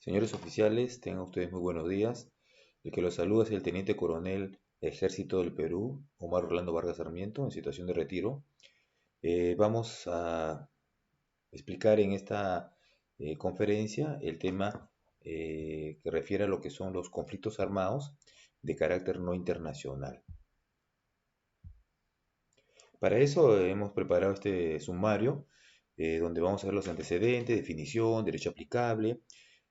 Señores oficiales, tengan ustedes muy buenos días. El que los saluda es el Teniente Coronel Ejército del Perú, Omar Orlando Vargas Sarmiento, en situación de retiro. Vamos a explicar en esta conferencia el tema que refiere a lo que son los conflictos armados de carácter no internacional. Para eso hemos preparado este sumario donde vamos a ver los antecedentes, definición, derecho aplicable.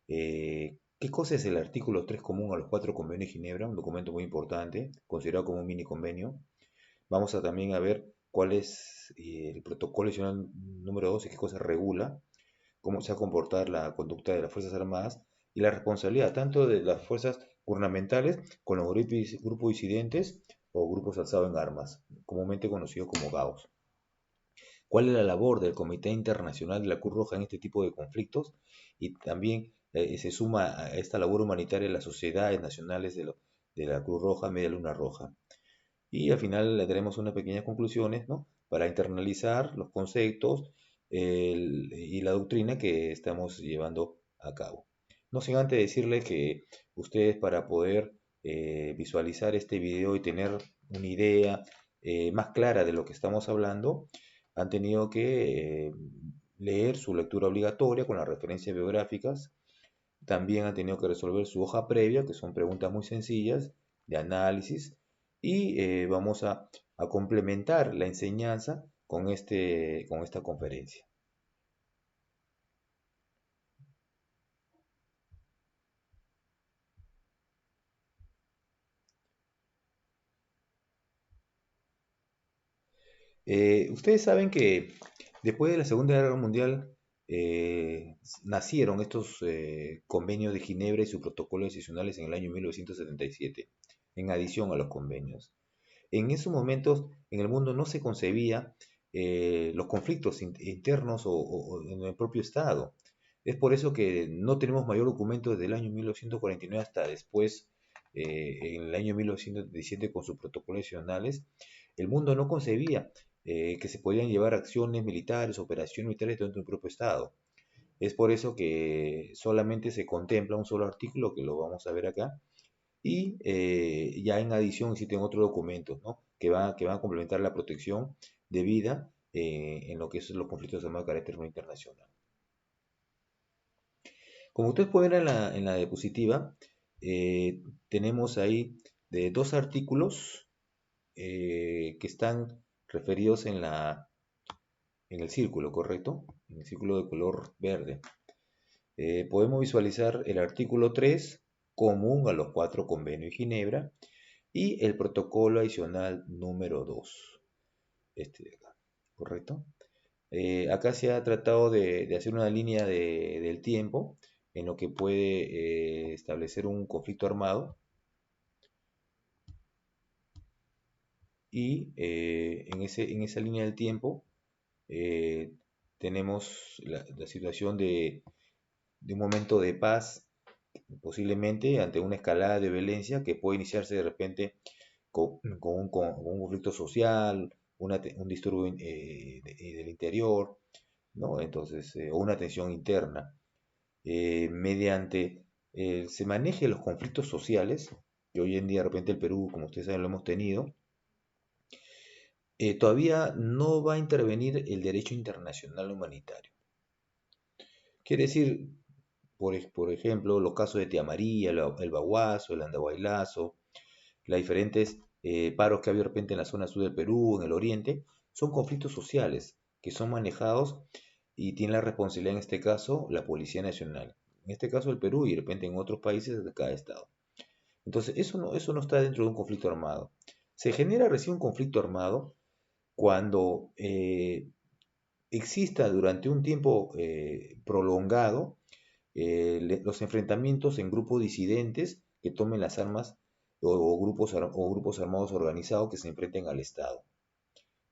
¿Qué cosa es el artículo 3 común a los cuatro convenios de Ginebra? Un documento muy importante, considerado como un mini convenio. Vamos a también a ver cuál es el protocolo adicional número 2 y qué cosa regula, cómo se va a comportar la conducta de las Fuerzas Armadas y la responsabilidad tanto de las fuerzas gubernamentales con los grupos disidentes o grupos alzados en armas, comúnmente conocidos como GAOs. ¿Cuál es la labor del Comité Internacional de la Cruz Roja en este tipo de conflictos? Y también se suma a esta labor humanitaria las sociedades nacionales de la Cruz Roja, Media Luna Roja. Y al final le daremos unas pequeñas conclusiones, ¿no? Para internalizar los conceptos y la doctrina que estamos llevando a cabo. No sin antes decirle que ustedes para poder visualizar este video y tener una idea más clara de lo que estamos hablando, han tenido que leer su lectura obligatoria con las referencias biográficas. También han tenido que resolver su hoja previa, que son preguntas muy sencillas de análisis. Y vamos a complementar la enseñanza con esta conferencia. Ustedes saben que después de la Segunda Guerra Mundial nacieron estos convenios de Ginebra y sus protocolos adicionales en el año 1977, en adición a los convenios. En esos momentos en el mundo no se concebía los conflictos internos o en el propio Estado. Es por eso que no tenemos mayor documento desde el año 1949 hasta después, en el año 1917 con sus protocolos adicionales. El mundo no concebía que se podían llevar acciones militares, operaciones militares dentro del propio Estado. Es por eso que solamente se contempla un solo artículo, que lo vamos a ver acá, y ya en adición existen otros documentos, ¿no? que van a complementar la protección de vida en lo que son los conflictos armados de carácter no internacional. Como ustedes pueden ver en la diapositiva, tenemos ahí de dos artículos que están referidos en el círculo, ¿correcto? En el círculo de color verde. Podemos visualizar el artículo 3 común a los cuatro convenios de Ginebra y el protocolo adicional número 2, este de acá, ¿correcto? Acá se ha tratado de hacer una línea del tiempo en lo que puede establecer un conflicto armado y en esa línea del tiempo eh, tenemos la situación de un momento de paz, posiblemente ante una escalada de violencia que puede iniciarse de repente con un conflicto social, un disturbio del interior, ¿no? Entonces, o una tensión interna. Mediante se maneje los conflictos sociales, que hoy en día de repente el Perú, como ustedes saben, lo hemos tenido, todavía no va a intervenir el derecho internacional humanitario. Quiere decir, por ejemplo, los casos de Tía María, el Baguazo, el Andahuaylazo, las diferentes paros que ha habido de repente en la zona sur del Perú, en el oriente, son conflictos sociales que son manejados y tiene la responsabilidad en este caso la Policía Nacional. En este caso el Perú y de repente en otros países de cada estado. Entonces, eso no está dentro de un conflicto armado. Se genera recién un conflicto armado cuando exista durante un tiempo prolongado los enfrentamientos en grupos disidentes que tomen las armas o grupos armados organizados que se enfrenten al Estado,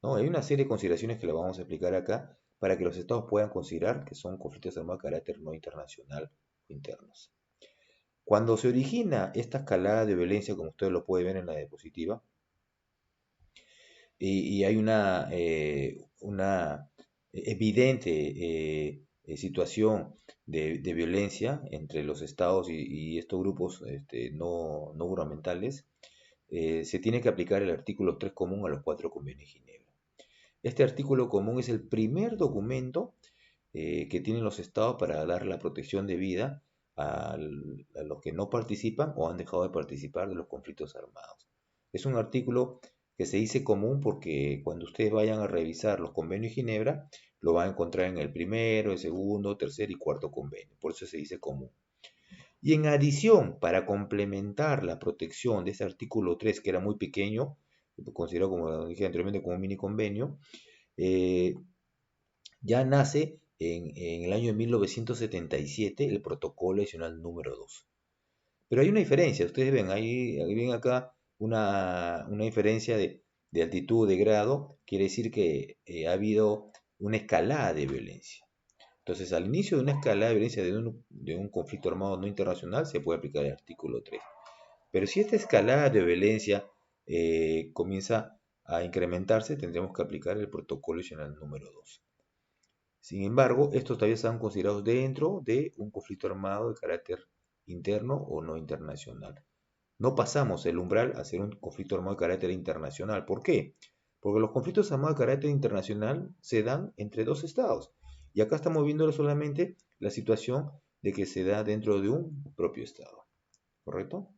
¿no? Hay una serie de consideraciones que le vamos a explicar acá para que los estados puedan considerar que son conflictos armados de carácter no internacional o internos. Cuando se origina esta escalada de violencia, como ustedes lo pueden ver en la diapositiva, y hay una evidente situación de violencia entre los estados y estos grupos no gubernamentales, se tiene que aplicar el artículo 3 común a los cuatro convenios de Ginebra. Este artículo común es el primer documento que tienen los estados para dar la protección de vida a los que no participan o han dejado de participar de los conflictos armados. Es un artículo que se dice común porque cuando ustedes vayan a revisar los convenios de Ginebra, lo van a encontrar en el primero, el segundo, tercer y cuarto convenio. Por eso se dice común. Y en adición, para complementar la protección de ese artículo 3, que era muy pequeño, considerado, como dije anteriormente, como un mini convenio, eh, ya nace en el año 1977 el protocolo adicional número 2. Pero hay una diferencia, ustedes ven, ahí ven acá una diferencia de altitud, de grado, quiere decir que ha habido una escalada de violencia. Entonces, al inicio de una escalada de violencia de un conflicto armado no internacional, se puede aplicar el artículo 3. Pero si esta escalada de violencia comienza a incrementarse, tendremos que aplicar el protocolo adicional número 2. Sin embargo, estos todavía están considerados dentro de un conflicto armado de carácter interno o no internacional. No pasamos el umbral a ser un conflicto armado de carácter internacional. ¿Por qué? Porque los conflictos armados de carácter internacional se dan entre dos estados. Y acá estamos viendo solamente la situación de que se da dentro de un propio estado. ¿Correcto?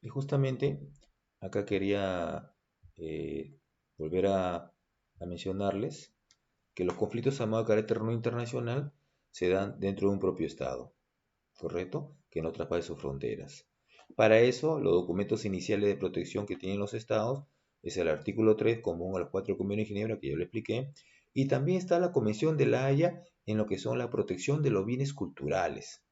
Y justamente acá quería volver a mencionarles que los conflictos armados de carácter no internacional se dan dentro de un propio estado, ¿correcto? Que no traspase sus fronteras. Para eso, los documentos iniciales de protección que tienen los estados es el artículo 3, común a los cuatro convenios de Ginebra, que yo le expliqué, y también está la Convención de La Haya en lo que son la protección de los bienes culturales.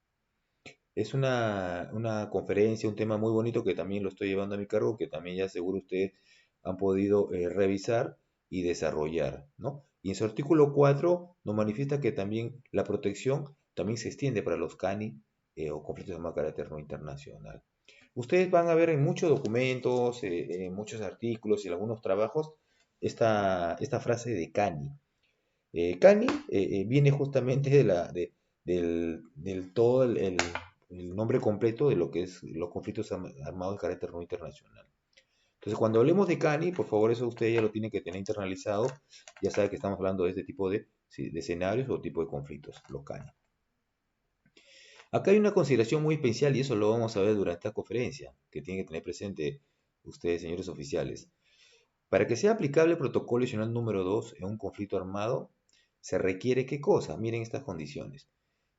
Es una conferencia, un tema muy bonito que también lo estoy llevando a mi cargo, que también ya seguro ustedes han podido revisar y desarrollar, ¿no? Y en su artículo 4 nos manifiesta que también la protección también se extiende para los CANI o conflictos de carácter no internacional. Ustedes van a ver en muchos documentos, en muchos artículos y en algunos trabajos esta frase de CANI. CANI viene justamente del todo el nombre completo de lo que es los conflictos armados de carácter no internacional. Entonces, cuando hablemos de CANI, por favor, eso usted ya lo tiene que tener internalizado. Ya sabe que estamos hablando de este tipo de escenarios o tipo de conflictos, los CANI. Acá hay una consideración muy especial y eso lo vamos a ver durante esta conferencia, que tienen que tener presente ustedes, señores oficiales. Para que sea aplicable el protocolo adicional número 2 en un conflicto armado, se requiere ¿qué cosa? Miren estas condiciones.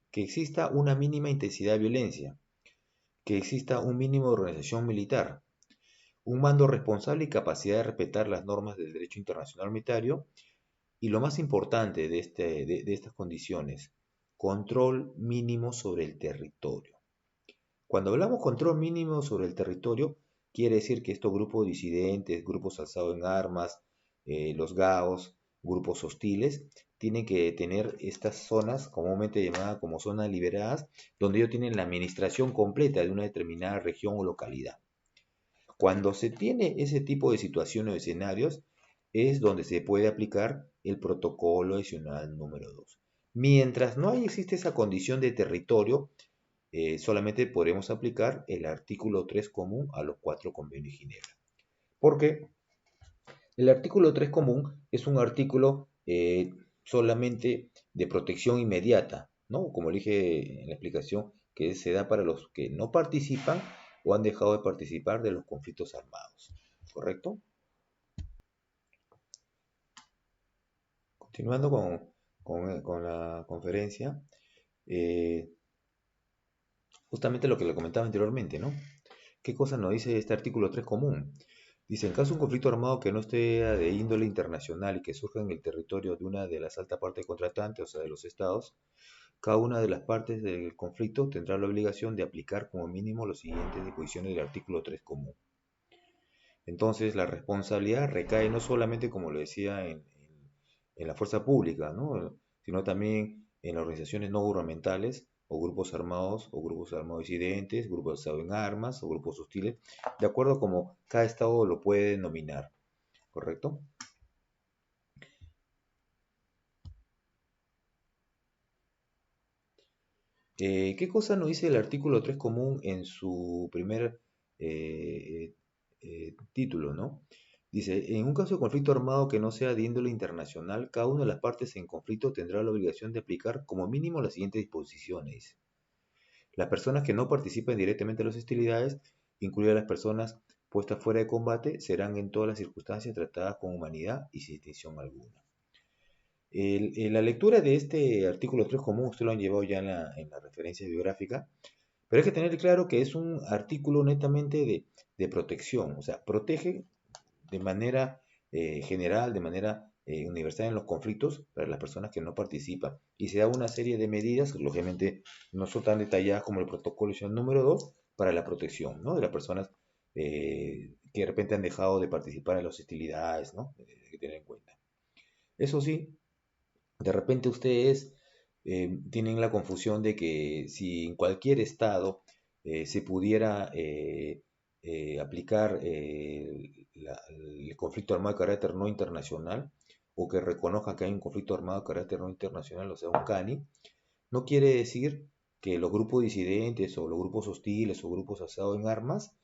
Que exista una mínima intensidad de violencia, que exista un mínimo de organización militar, un mando responsable y capacidad de respetar las normas del derecho internacional humanitario, y lo más importante de estas condiciones, control mínimo sobre el territorio. Cuando hablamos control mínimo sobre el territorio, quiere decir que estos grupos disidentes, grupos alzados en armas, los GAOs, grupos hostiles, tienen que tener estas zonas, comúnmente llamadas como zonas liberadas, donde ellos tienen la administración completa de una determinada región o localidad. Cuando se tiene ese tipo de situaciones o escenarios, es donde se puede aplicar el protocolo adicional número 2. Mientras no existe esa condición de territorio, solamente podremos aplicar el artículo 3 común a los cuatro convenios de Ginebra. Porque el artículo 3 común es un artículo solamente de protección inmediata, ¿no? Como dije en la explicación, que se da para los que no participan o han dejado de participar de los conflictos armados. ¿Correcto? Continuando con la conferencia, eh, justamente lo que le comentaba anteriormente, ¿no? ¿Qué cosa nos dice este artículo 3 común? Dice, en caso de un conflicto armado que no esté de índole internacional y que surja en el territorio de una de las altas partes contratantes, o sea, de los estados, cada una de las partes del conflicto tendrá la obligación de aplicar como mínimo las siguientes disposiciones del artículo 3 común. Entonces, la responsabilidad recae no solamente, como lo decía, en la fuerza pública, ¿no? Sino también en las organizaciones no gubernamentales o grupos armados disidentes, grupos alzados en armas o grupos hostiles, de acuerdo a como cada estado lo puede denominar. ¿correcto? ¿Qué cosa nos dice el artículo 3 común en su primer eh, título, ¿no? Dice, en un caso de conflicto armado que no sea de índole internacional, cada una de las partes en conflicto tendrá la obligación de aplicar como mínimo las siguientes disposiciones. Dice. Las personas que no participen directamente en las hostilidades, incluidas las personas puestas fuera de combate, serán en todas las circunstancias tratadas con humanidad y sin distinción alguna. La lectura de este artículo 3 común, usted lo han llevado ya en la referencia biográfica, pero hay que tener claro que es un artículo netamente de protección, o sea, protege de manera general, de manera universal en los conflictos para las personas que no participan. Y se da una serie de medidas, que lógicamente no son tan detalladas como el protocolo número 2 para la protección, ¿no? De las personas que de repente han dejado de participar en las hostilidades, ¿no? Hay que tener en cuenta. Eso sí, de repente ustedes tienen la confusión de que si en cualquier estado se pudiera aplicar el conflicto armado de carácter no internacional, o que reconozca que hay un conflicto armado de carácter no internacional, o sea, un CANI, no quiere decir que los grupos disidentes o los grupos hostiles o grupos asados en armas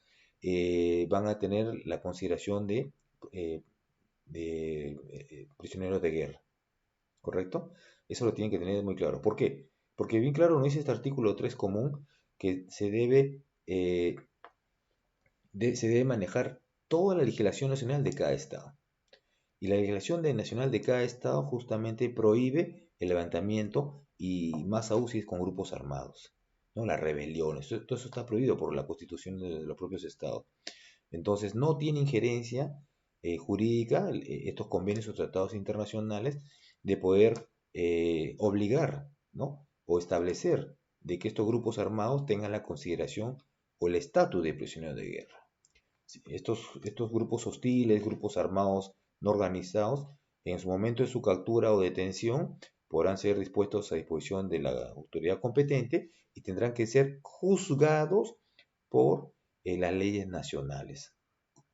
van a tener la consideración eh, de prisioneros de guerra. ¿Correcto? Eso lo tienen que tener muy claro. ¿Por qué? Porque bien claro nos dice este artículo 3 común que se debe manejar toda la legislación nacional de cada estado. Y la legislación nacional de cada estado justamente prohíbe el levantamiento y más aún si es con grupos armados, ¿no? Las rebeliones, todo eso está prohibido por la constitución de los propios estados. Entonces no tiene injerencia jurídica estos convenios o tratados internacionales de poder obligar, ¿no? O establecer de que estos grupos armados tengan la consideración o el estatus de prisioneros de guerra. Sí, estos grupos hostiles, grupos armados no organizados, en su momento de su captura o detención, podrán ser dispuestos a disposición de la autoridad competente y tendrán que ser juzgados por las leyes nacionales,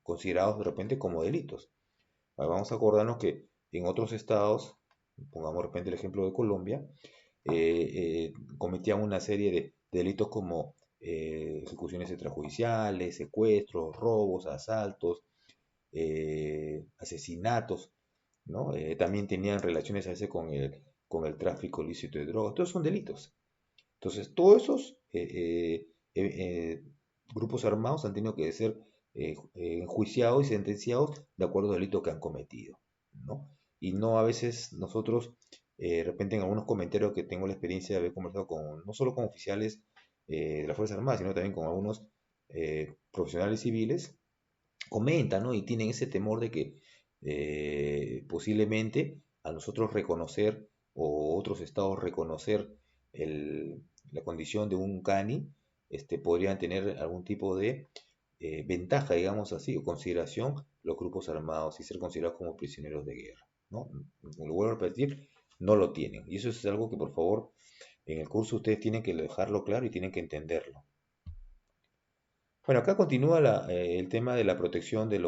considerados de repente como delitos. Vamos a acordarnos que en otros estados, pongamos de repente el ejemplo de Colombia, cometían una serie de delitos como ejecuciones extrajudiciales, secuestros, robos, asaltos, asesinatos, ¿no? También tenían relaciones a veces con el tráfico ilícito de drogas. Todos son delitos. Entonces, todos esos grupos armados han tenido que ser enjuiciados y sentenciados de acuerdo al delito que han cometido, ¿no? Y no a veces nosotros, de repente en algunos comentarios que tengo la experiencia de haber conversado no solo con oficiales de las Fuerzas Armadas, sino también con algunos profesionales civiles, comentan, ¿no? Y tienen ese temor de que posiblemente a nosotros reconocer o otros estados reconocer la condición de un CANI, podrían tener algún tipo de ventaja, digamos así, o consideración los grupos armados y ser considerados como prisioneros de guerra, ¿no? Lo vuelvo a repetir, no lo tienen. Y eso es algo que por favor en el curso ustedes tienen que dejarlo claro y tienen que entenderlo. Bueno, acá continúa el tema de la protección de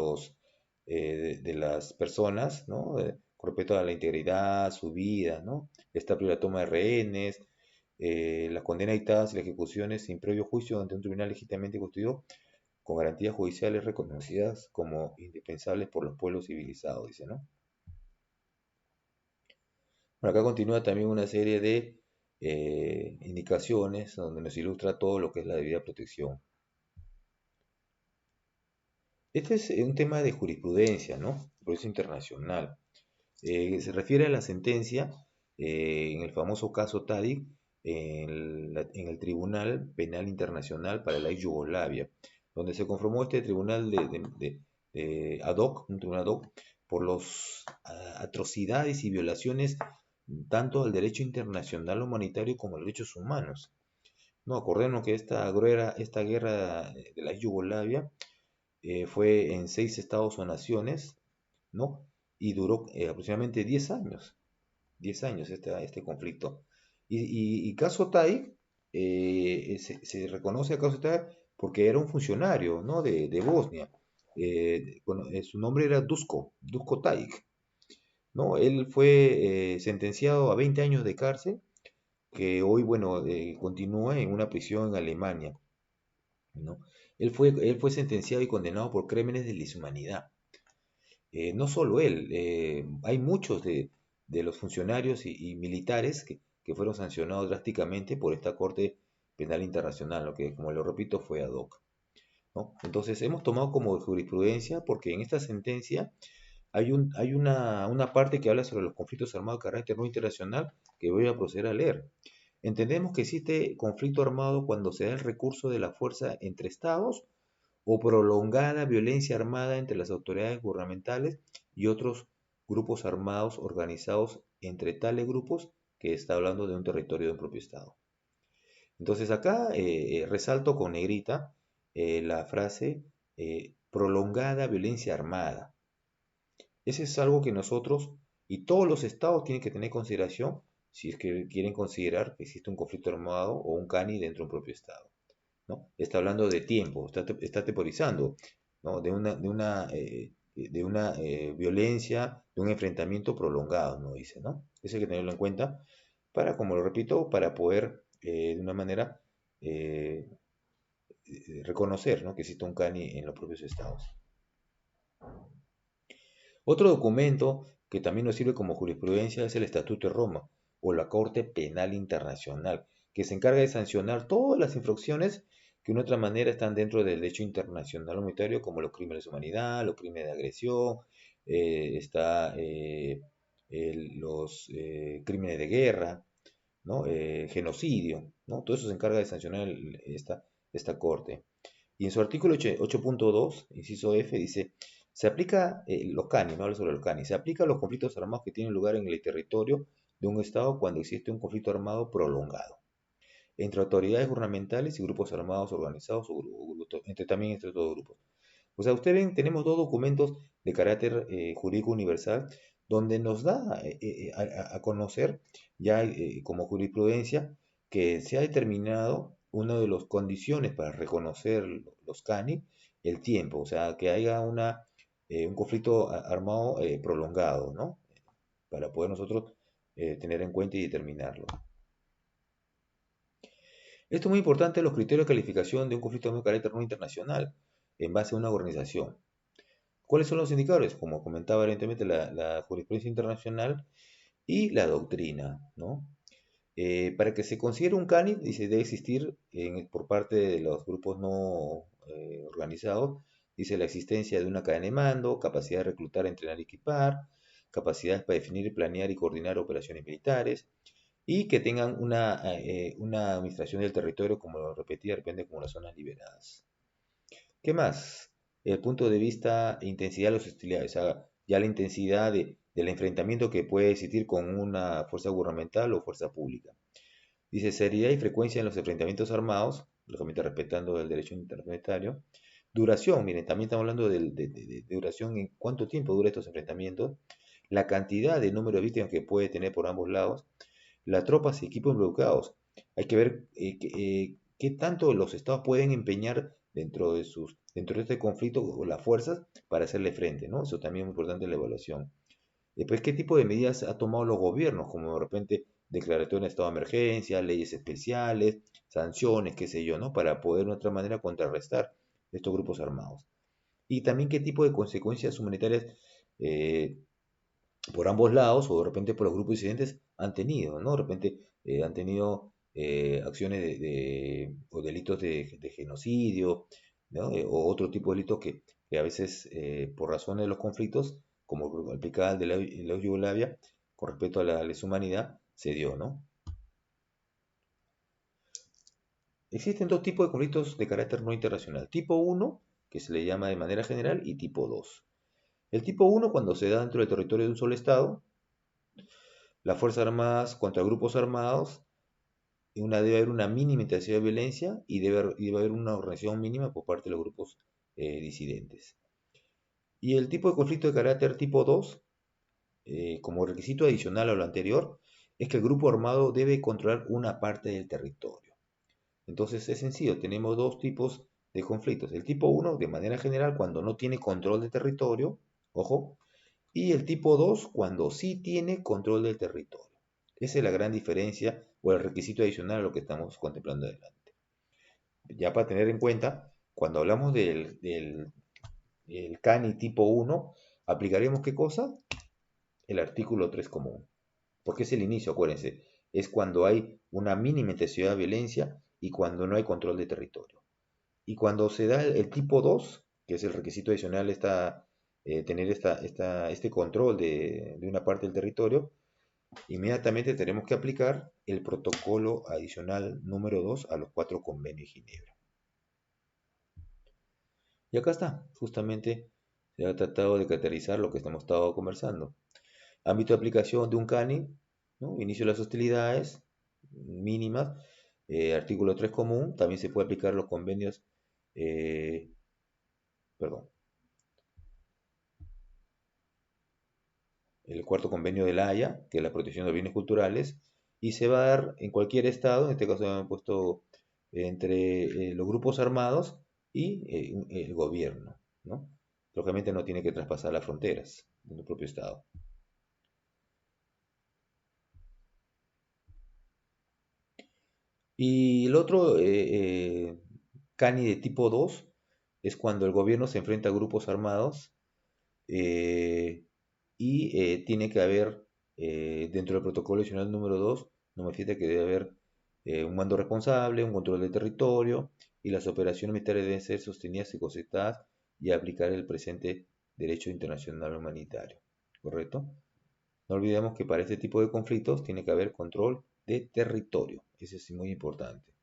las personas, ¿no? Con respecto a la integridad, su vida, ¿no? Establecer la toma de rehenes, la condena dictadas y las ejecuciones sin previo juicio ante un tribunal legítimamente constituido con garantías judiciales reconocidas como indispensables por los pueblos civilizados, dice, ¿no? Bueno, acá continúa también una serie de indicaciones donde nos ilustra todo lo que es la debida protección. Este es un tema de jurisprudencia, ¿no? Por eso internacional. Se refiere a la sentencia en el famoso caso Tadic en el Tribunal Penal Internacional para la Yugoslavia, donde se conformó este tribunal de ad hoc, un tribunal ad hoc, por las atrocidades y violaciones tanto al derecho internacional humanitario como a los derechos humanos. No, acordemos que esta guerra de la Yugoslavia fue en 6 estados o naciones, ¿no? Y duró aproximadamente 10 años, 10 años este conflicto. Y caso Tai, se reconoce a caso Tai porque era un funcionario, ¿no? de Bosnia. su nombre era Dusko Taik, ¿no? Él fue sentenciado a 20 años de cárcel, que hoy, bueno, continúa en una prisión en Alemania, ¿no? Él fue sentenciado y condenado por crímenes de lesa humanidad. No solo él, hay muchos de los funcionarios y militares que fueron sancionados drásticamente por esta Corte Penal Internacional, lo que, como lo repito, fue ad hoc, ¿no? Entonces, hemos tomado como jurisprudencia porque en esta sentencia hay una parte que habla sobre los conflictos armados de carácter no internacional que voy a proceder a leer. Entendemos que existe conflicto armado cuando se da el recurso de la fuerza entre estados o prolongada violencia armada entre las autoridades gubernamentales y otros grupos armados organizados entre tales grupos, que está hablando de un territorio de un propio estado. Entonces acá resalto con negrita la frase prolongada violencia armada. Ese es algo que nosotros y todos los estados tienen que tener en consideración si es que quieren considerar que existe un conflicto armado o un CANI dentro de un propio estado, ¿no? Está hablando de tiempo, está temporizando, ¿no? De una violencia, de un enfrentamiento prolongado, ¿no? Dice, ¿no? Eso hay que tenerlo en cuenta para, como lo repito, para poder de una manera eh, reconocer, ¿no?, que existe un CANI en los propios estados. Otro documento que también nos sirve como jurisprudencia es el Estatuto de Roma o la Corte Penal Internacional, que se encarga de sancionar todas las infracciones que de una otra manera están dentro del derecho internacional humanitario, como los crímenes de humanidad, los crímenes de agresión, los crímenes de guerra, ¿no? Genocidio, ¿no? Todo eso se encarga de sancionar esta corte. Y en su artículo 8.2, inciso F, dice, se aplica los CANI, no habla sobre los CANI, se aplica a los conflictos armados que tienen lugar en el territorio de un Estado cuando existe un conflicto armado prolongado, entre autoridades gubernamentales y grupos armados organizados, también entre todos grupos. O sea, ustedes ven, tenemos dos documentos de carácter jurídico universal donde nos da a conocer ya como jurisprudencia que se ha determinado una de las condiciones para reconocer los CANI, el tiempo, o sea, que haya un conflicto armado prolongado, ¿no? Para poder nosotros tener en cuenta y determinarlo. Esto es muy importante, los criterios de calificación de un conflicto armado de carácter no internacional en base a una organización. ¿Cuáles son los indicadores? Como comentaba evidentemente la jurisprudencia internacional y la doctrina, ¿no? Para que se considere un CANI, dice, debe existir por parte de los grupos no organizados, dice, la existencia de una cadena de mando, capacidad de reclutar, entrenar y equipar, capacidades para definir, planear y coordinar operaciones militares, y que tengan una administración del territorio, como lo repetía, depende como las zonas liberadas. ¿Qué más? El punto de vista e intensidad de las hostilidades, o sea, ya la intensidad del enfrentamiento que puede existir con una fuerza gubernamental o fuerza pública. Dice seriedad y frecuencia en los enfrentamientos armados, lógicamente respetando el derecho interplanetario. Duración, miren, también estamos hablando de duración, en cuánto tiempo dura estos enfrentamientos, la cantidad de número de víctimas que puede tener por ambos lados, las tropas y equipos involucrados. Hay que ver qué tanto los estados pueden empeñar dentro de este conflicto o las fuerzas para hacerle frente, ¿no? Eso también es muy importante en la evaluación. Después, ¿qué tipo de medidas ha tomado los gobiernos? Como de repente declaratoria de estado de emergencia, leyes especiales, sanciones, qué sé yo, ¿no? Para poder de otra manera contrarrestar estos grupos armados. Y también qué tipo de consecuencias humanitarias eh, por ambos lados o de repente por los grupos disidentes han tenido, ¿no? De repente han tenido acciones o delitos de genocidio, ¿no? O otro tipo de delitos que a veces por razones de los conflictos, como aplicaba el de la Yugoslavia, con respecto a la lesa humanidad, se dio, ¿no? Existen dos tipos de conflictos de carácter no internacional. Tipo 1, que se le llama de manera general, y tipo 2. El tipo 1, cuando se da dentro del territorio de un solo Estado, las Fuerzas Armadas contra grupos armados, debe haber una mínima intensidad de violencia y debe haber una organización mínima por parte de los grupos disidentes. Y el tipo de conflicto de carácter tipo 2, como requisito adicional a lo anterior, es que el grupo armado debe controlar una parte del territorio. Entonces es sencillo, tenemos dos tipos de conflictos. El tipo uno, de manera general, cuando no tiene control de territorio, ojo, y el tipo 2 cuando sí tiene control del territorio. Esa es la gran diferencia o el requisito adicional a lo que estamos contemplando adelante. Ya para tener en cuenta, cuando hablamos del el CANI tipo uno, aplicaremos ¿qué cosa? El artículo 3 común. Porque es el inicio, acuérdense. Es cuando hay una mínima intensidad de violencia y cuando no hay control de territorio. Y cuando se da el tipo 2, que es el requisito adicional, tener este control de una parte del territorio, inmediatamente tenemos que aplicar el protocolo adicional número 2 a los 4 convenios de Ginebra. Y acá está, justamente se ha tratado de caracterizar lo que hemos estado conversando. Ámbito de aplicación de un CANI, ¿no? Inicio de las hostilidades mínimas, artículo 3 común, también se puede aplicar los convenios, eh, perdón, el cuarto convenio de La Haya, que es la protección de bienes culturales, y se va a dar en cualquier estado, en este caso hemos puesto entre los grupos armados y el gobierno, ¿no? Lógicamente no tiene que traspasar las fronteras de un propio estado. Y el otro, CANI de tipo 2 es cuando el gobierno se enfrenta a grupos armados eh, y tiene que haber, dentro del protocolo adicional número 2 nos manifiesta que debe haber un mando responsable, un control del territorio y las operaciones militares deben ser sostenidas y concertadas y aplicar el presente derecho internacional humanitario. ¿Correcto? No olvidemos que para este tipo de conflictos tiene que haber control de territorio. Eso es muy importante.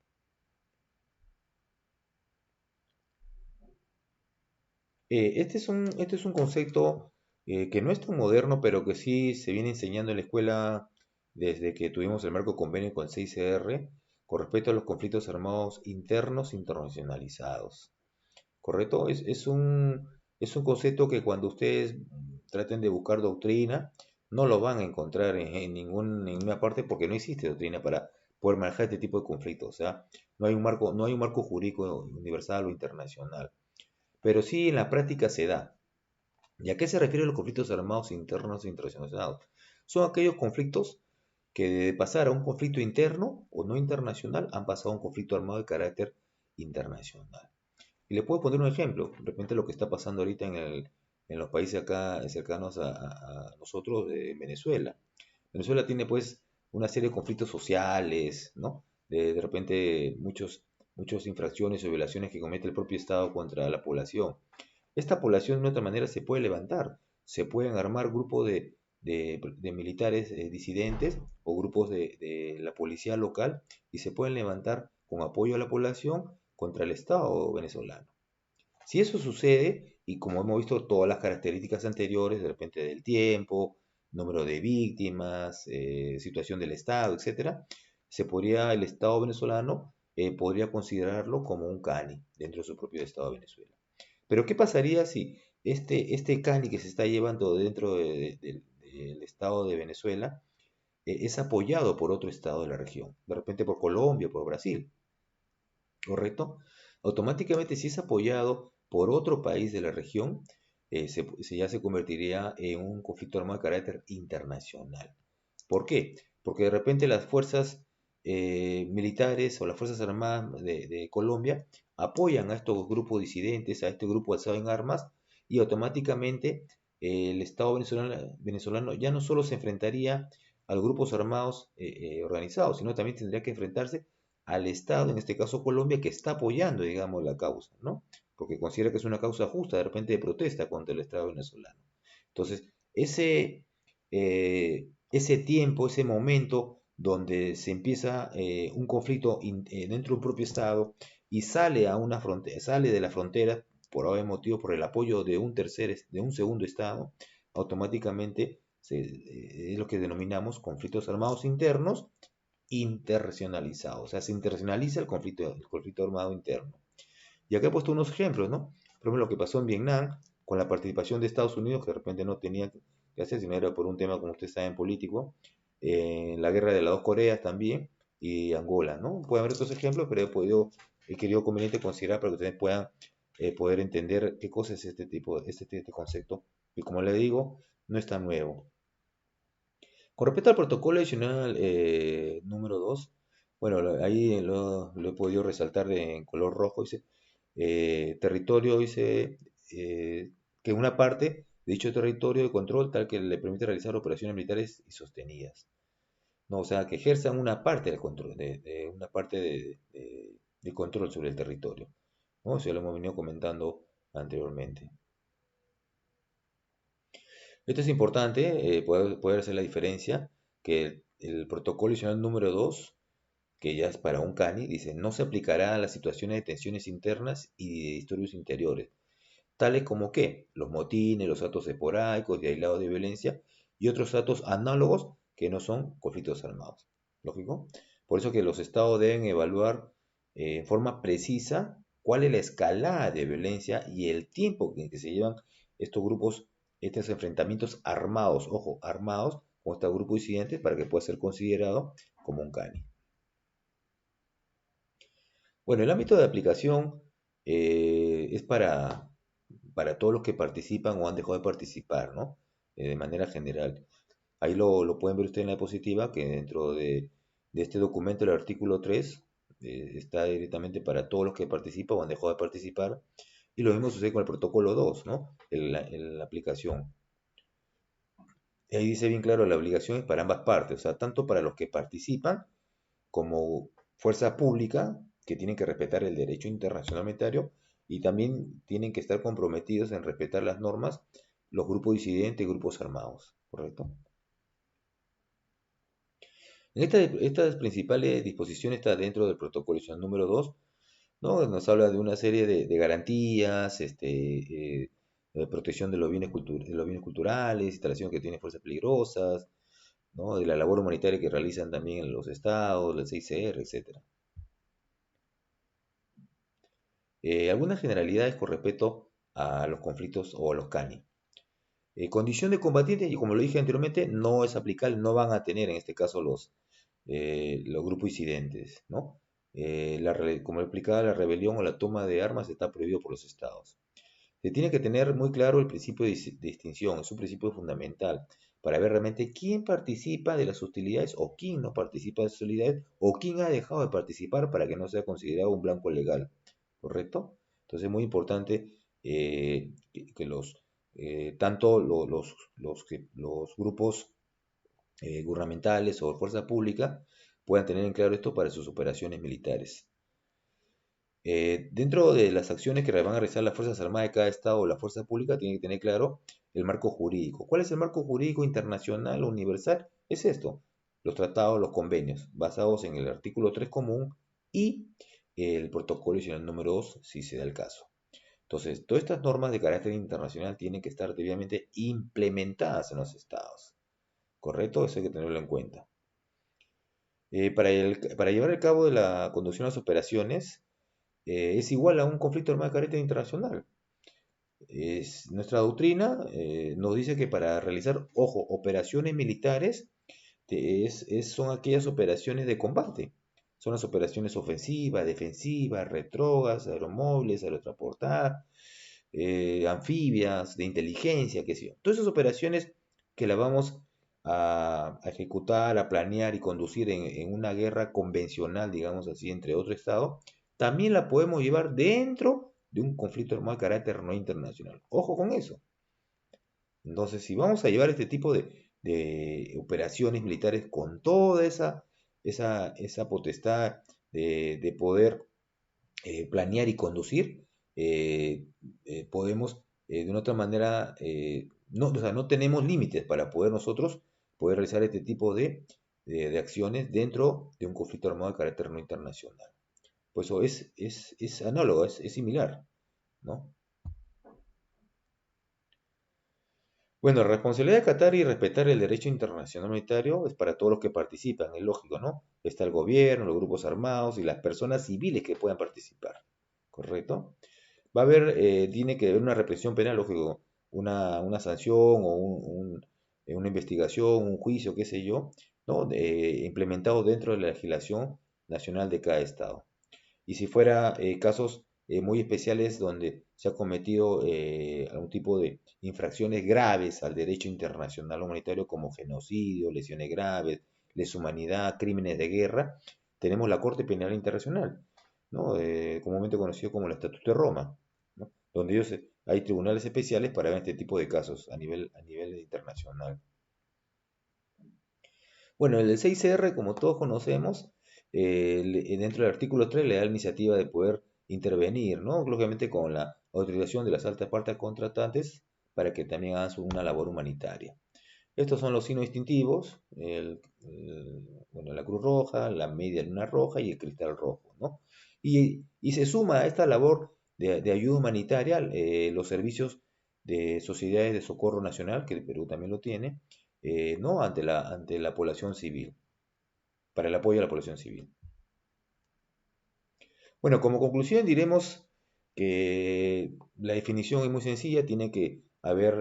Este es un concepto que no es tan moderno, pero que sí se viene enseñando en la escuela desde que tuvimos el marco convenio con CICR con respecto a los conflictos armados internos internacionalizados. ¿Correcto? Es un concepto que cuando ustedes traten de buscar doctrina, no lo van a encontrar en ninguna parte porque no existe doctrina para poder manejar este tipo de conflictos. O sea, no hay un marco jurídico universal o internacional. Pero sí en la práctica se da. ¿Y a qué se refieren los conflictos armados internos e internacionalizados? Son aquellos conflictos que de pasar a un conflicto interno o no internacional han pasado a un conflicto armado de carácter internacional. Y le puedo poner un ejemplo, de repente lo que está pasando ahorita en los países acá cercanos a nosotros de Venezuela. Venezuela tiene pues una serie de conflictos sociales, ¿no? De repente muchas infracciones o violaciones que comete el propio Estado contra la población. Esta población de otra manera se puede levantar, se pueden armar grupos de militares disidentes o grupos de la policía local y se pueden levantar con apoyo a la población contra el Estado venezolano. Si eso sucede, y como hemos visto todas las características anteriores, de repente del tiempo, número de víctimas, situación del Estado, etcétera, el Estado venezolano podría considerarlo como un CANI dentro de su propio Estado de Venezuela. Pero ¿qué pasaría si este CANI que se está llevando dentro del Estado de Venezuela es apoyado por otro Estado de la región? De repente por Colombia, por Brasil. ¿Correcto? Automáticamente, si es apoyado por otro país de la región, ya se convertiría en un conflicto armado de carácter internacional. ¿Por qué? Porque de repente las fuerzas militares o las fuerzas armadas de Colombia apoyan a estos grupos disidentes, a este grupo alzado en armas, y automáticamente el Estado venezolano ya no solo se enfrentaría a los grupos armados organizados, sino también tendría que enfrentarse al Estado, en este caso Colombia, que está apoyando, digamos, la causa, ¿no? Porque considera que es una causa justa, de repente de protesta contra el Estado venezolano. Entonces, ese tiempo, ese momento donde se empieza un conflicto dentro de un propio Estado y sale a una frontera, sale de la frontera por algún motivo, por el apoyo de un segundo Estado, automáticamente es lo que denominamos conflictos armados internos internacionalizado, o sea, se internacionaliza el conflicto armado interno. Y acá he puesto unos ejemplos, ¿no? Por ejemplo, lo que pasó en Vietnam con la participación de Estados Unidos, que de repente no tenía que hacer, sino era por un tema, como ustedes saben, político, la guerra de las dos Coreas también, y Angola, ¿no? Puede haber otros ejemplos, pero he podido he querido conveniente considerar para que ustedes puedan poder entender qué cosa es este concepto, y como le digo, no es tan nuevo. Con respecto al protocolo adicional número 2, bueno, ahí lo he podido resaltar en color rojo, dice, territorio, dice, que una parte de dicho territorio de control tal que le permite realizar operaciones militares y sostenidas. No, o sea, que ejerzan una parte del control, una parte de control sobre el territorio. ¿No? Eso ya lo hemos venido comentando anteriormente. Esto es importante, poder hacer la diferencia, que el protocolo adicional número 2, que ya es para un CANI, dice, no se aplicará a las situaciones de tensiones internas y de disturbios interiores, tales como que los motines, los actos esporádicos y aislados de violencia y otros actos análogos que no son conflictos armados. ¿Lógico? Por eso que los estados deben evaluar en forma precisa cuál es la escalada de violencia y el tiempo en que se llevan estos grupos, estos enfrentamientos armados, ojo, armados, con este grupo disidente para que pueda ser considerado como un CANI. Bueno, el ámbito de aplicación es para todos los que participan o han dejado de participar, ¿no? De manera general. Ahí lo pueden ver ustedes en la diapositiva, que dentro de este documento, el artículo 3, está directamente para todos los que participan o han dejado de participar. Y lo mismo sucede con el protocolo 2, ¿no? En la aplicación. Y ahí dice bien claro, la obligación es para ambas partes, o sea, tanto para los que participan como fuerza pública, que tienen que respetar el derecho internacional humanitario y también tienen que estar comprometidos en respetar las normas, los grupos disidentes y grupos armados, ¿correcto? En estas principales disposiciones está dentro del protocolo número 2, ¿no? Nos habla de una serie de garantías, de protección de de los bienes culturales, instalaciones que tienen fuerzas peligrosas, ¿no? De la labor humanitaria que realizan también los estados, el CICR, etcétera. Algunas generalidades con respecto a los conflictos o a los CANI. Condición de combatiente, y como lo dije anteriormente, no es aplicable, no van a tener en este caso los grupos disidentes, ¿no? Como explicaba, la rebelión o la toma de armas está prohibido por los estados. Se tiene que tener muy claro el principio de distinción, es un principio fundamental para ver realmente quién participa de las hostilidades o quién no participa de las hostilidades o quién ha dejado de participar para que no sea considerado un blanco legal, ¿correcto? Entonces es muy importante que tanto los grupos gubernamentales o de fuerza pública puedan tener en claro esto para sus operaciones militares. Dentro de las acciones que van a realizar las Fuerzas Armadas de cada Estado o la fuerza pública, tienen que tener claro el marco jurídico. ¿Cuál es el marco jurídico internacional o universal? Es esto, los tratados, los convenios, basados en el artículo 3 común y el protocolo adicional número 2, si se da el caso. Entonces, todas estas normas de carácter internacional tienen que estar debidamente implementadas en los estados. ¿Correcto? Eso hay que tenerlo en cuenta. Para llevar a cabo de la conducción de las operaciones, es igual a un conflicto armado de carácter internacional. Nuestra doctrina nos dice que para realizar, ojo, operaciones militares son aquellas operaciones de combate. Son las operaciones ofensivas, defensivas, retrógradas, aeromóviles, aerotransportadas, anfibias, de inteligencia, qué sé yo. Todas esas operaciones que las vamos a ejecutar, a planear y conducir en una guerra convencional, digamos así, entre otro Estado, también la podemos llevar dentro de un conflicto armado de carácter no internacional. Ojo con eso. Entonces, si vamos a llevar este tipo de operaciones militares con toda esa potestad de poder planear y conducir, podemos de una otra manera, no, o sea, no tenemos límites para poder nosotros poder realizar este tipo de acciones dentro de un conflicto armado de carácter no internacional. Pues eso es análogo, es similar, ¿no? Bueno, la responsabilidad de acatar y respetar el derecho internacional humanitario es para todos los que participan, es lógico, ¿no? Está el gobierno, los grupos armados y las personas civiles que puedan participar, ¿correcto? Va a haber, tiene que haber una represión penal, lógico, una sanción o una investigación, un juicio, qué sé yo, ¿no? Implementado dentro de la legislación nacional de cada estado. Y si fuera casos muy especiales donde se ha cometido algún tipo de infracciones graves al derecho internacional humanitario como genocidio, lesiones graves, lesa humanidad, crímenes de guerra, tenemos la Corte Penal Internacional, ¿no? Comúnmente conocido como el Estatuto de Roma, ¿no? Donde hay tribunales especiales para ver este tipo de casos a nivel internacional. Bueno, el 6R, como todos conocemos, dentro del artículo 3 le da la iniciativa de poder intervenir, ¿no? Lógicamente con la autorización de las altas partes contratantes para que también hagan una labor humanitaria. Estos son los signos distintivos, bueno, la Cruz Roja, la Media Luna Roja y el Cristal Rojo, ¿no? Y se suma a esta labor de ayuda humanitaria los servicios de sociedades de socorro nacional, que el Perú también lo tiene, ¿no? Ante la población civil, para el apoyo a la población civil. Bueno, como conclusión diremos que la definición es muy sencilla, tiene que haber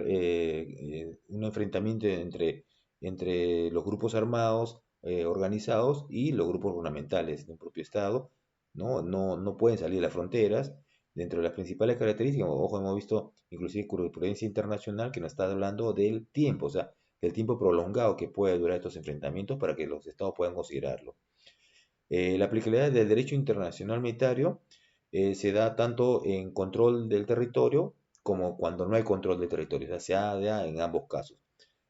un enfrentamiento entre los grupos armados organizados y los grupos gubernamentales de un propio Estado, ¿no? No pueden salir de las fronteras. Dentro de las principales características, ojo, hemos visto inclusive jurisprudencia internacional que nos está hablando del tiempo, o sea, del tiempo prolongado que puede durar estos enfrentamientos para que los Estados puedan considerarlo. La aplicabilidad del derecho internacional humanitario se da tanto en control del territorio como cuando no hay control del territorio, o sea, se da en ambos casos.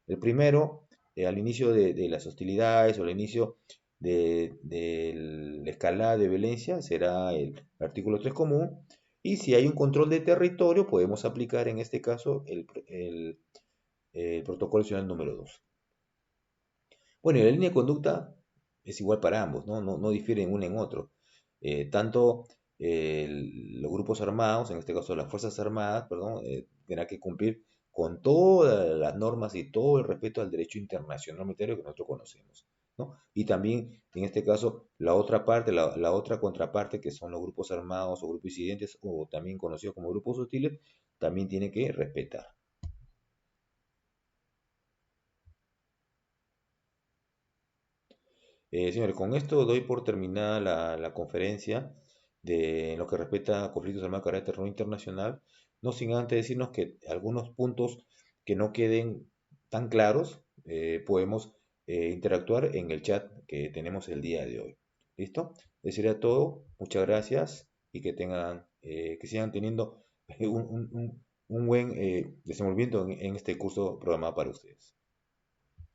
El primero, al inicio de las hostilidades o al inicio de la escalada de violencia, será el artículo 3 común, y si hay un control de territorio, podemos aplicar en este caso el protocolo nacional número 2. Bueno, y la línea de conducta es igual para ambos, ¿no? No difieren uno en otro. Tanto los grupos armados, en este caso las Fuerzas Armadas, perdón, tendrán que cumplir con todas las normas y todo el respeto al derecho internacional humanitario que nosotros conocemos, ¿no? Y también, en este caso, la otra parte, la otra contraparte, que son los grupos armados o grupos disidentes, o también conocidos como grupos hostiles, también tiene que respetar. Señores, con esto doy por terminada la conferencia en lo que respecta a conflictos armados de carácter no internacional, no sin antes decirnos que algunos puntos que no queden tan claros podemos interactuar en el chat que tenemos el día de hoy. ¿Listo? Eso sería todo. Muchas gracias y que sigan teniendo un buen desenvolvimiento en este curso programado para ustedes.